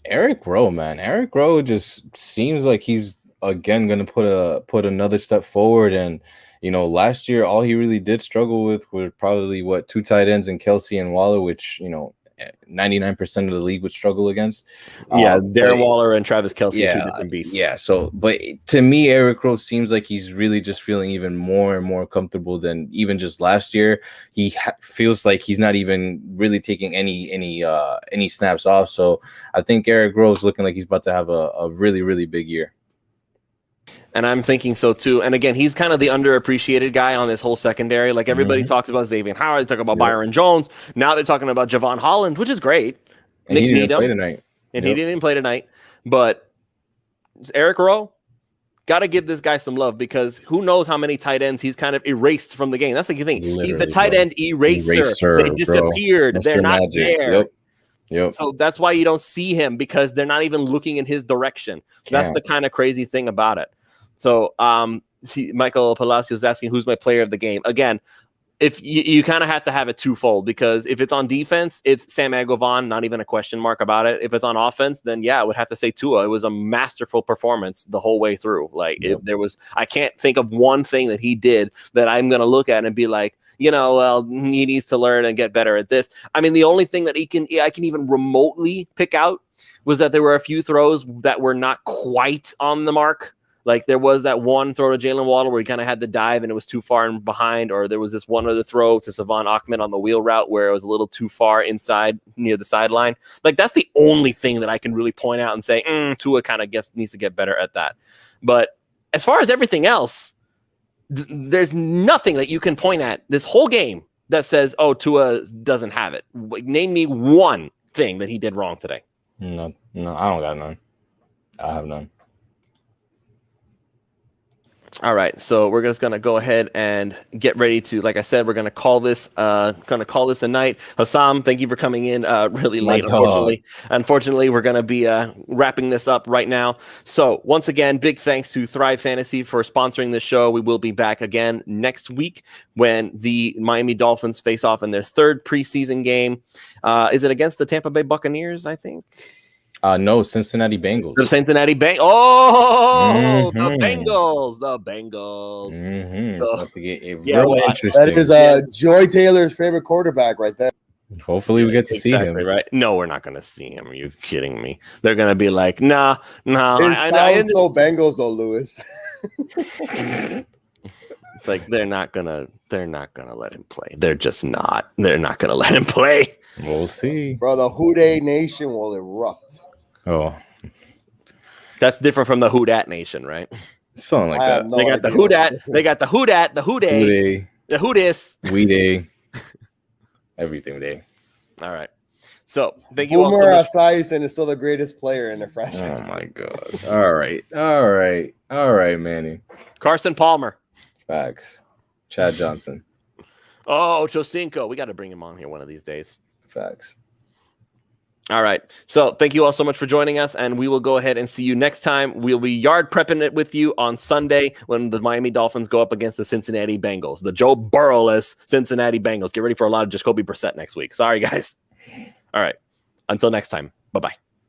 Eric Rowe, man. Eric Rowe just seems like he's, again, going to put another step forward. And last year, all he really did struggle with were probably 2 tight ends in Kelsey and Waller, which 99% of the league would struggle against. Yeah, Darren Waller and Travis Kelsey, 2 different beasts. Yeah, so, but to me, Eric Rowe seems like he's really just feeling even more and more comfortable than even just last year. He feels like he's not even really taking any snaps off. So I think Eric Rowe's looking like he's about to have a really, really big year. And I'm thinking so too. And again, he's kind of the underappreciated guy on this whole secondary. Like everybody talks about Xavier Howard, they talk about Byron Jones. Now they're talking about Javon Holland, which is great. And he didn't play tonight. And he didn't even play tonight. But Eric Rowe, got to give this guy some love, because who knows how many tight ends he's kind of erased from the game. That's the thing. Literally, he's the tight end eraser. They disappeared. They're not there. Yep. So that's why you don't see him, because they're not even looking in his direction. That's the kind of crazy thing about it. So Michael Palacios is asking, who's my player of the game? Again, if you kind of have to have it twofold, because if it's on defense, it's Sam Agovon, not even a question mark about it. If it's on offense, then I would have to say Tua. It was a masterful performance the whole way through. Like I can't think of one thing that he did that I'm going to look at and be like, well, he needs to learn and get better at this. I mean, the only thing that I can even remotely pick out was that there were a few throws that were not quite on the mark. Like there was that one throw to Jalen Waddle where he kind of had the dive and it was too far and behind, or there was this one other throw to Savon Ahmed on the wheel route where it was a little too far inside near the sideline. Like that's the only thing that I can really point out and say, Tua kind of needs to get better at that. But as far as everything else, there's nothing that you can point at this whole game that says, oh, Tua doesn't have it. Name me one thing that he did wrong today. No, I don't got none. I have none. All right, so we're just gonna go ahead and get ready to, like I said, we're gonna call this a night. Hassam, thank you for coming in really late. Unfortunately, we're gonna be wrapping this up right now. So once again, big thanks to Thrive Fantasy for sponsoring this show. We will be back again next week when the Miami Dolphins face off in their third preseason game. Is it against the Tampa Bay Buccaneers? I think. No, Cincinnati Bengals. The Cincinnati Bengals. Oh, the Bengals. The Bengals. It's about to get real interesting. That is Joy Taylor's favorite quarterback right there. Hopefully we get to see him. Right? No, we're not going to see him. Are you kidding me? They're going to be like, nah. It sounds so Bengals though, Lewis. It's like they're not gonna let him play. They're just not. They're not gonna let him play. We'll see. Bro, the Houday Nation will erupt. Oh, that's different from the Who Dat Nation, right? Something like that. They got the Who Dat. They got the Who Dat. The Houday. The Who Dis. We Day. Everything day. All right. So thank you all so much. Esiason is still the greatest player in their franchise. Oh my god. All right, Manny. Carson Palmer. Facts. Chad Johnson. Oh, Chosinko. We got to bring him on here one of these days. Facts. All right. So thank you all so much for joining us, and we will go ahead and see you next time. We'll be yard prepping it with you on Sunday when the Miami Dolphins go up against the Cincinnati Bengals, the Joe Burrow-less Cincinnati Bengals. Get ready for a lot of Jacoby Brissett next week. Sorry, guys. All right. Until next time. Bye-bye.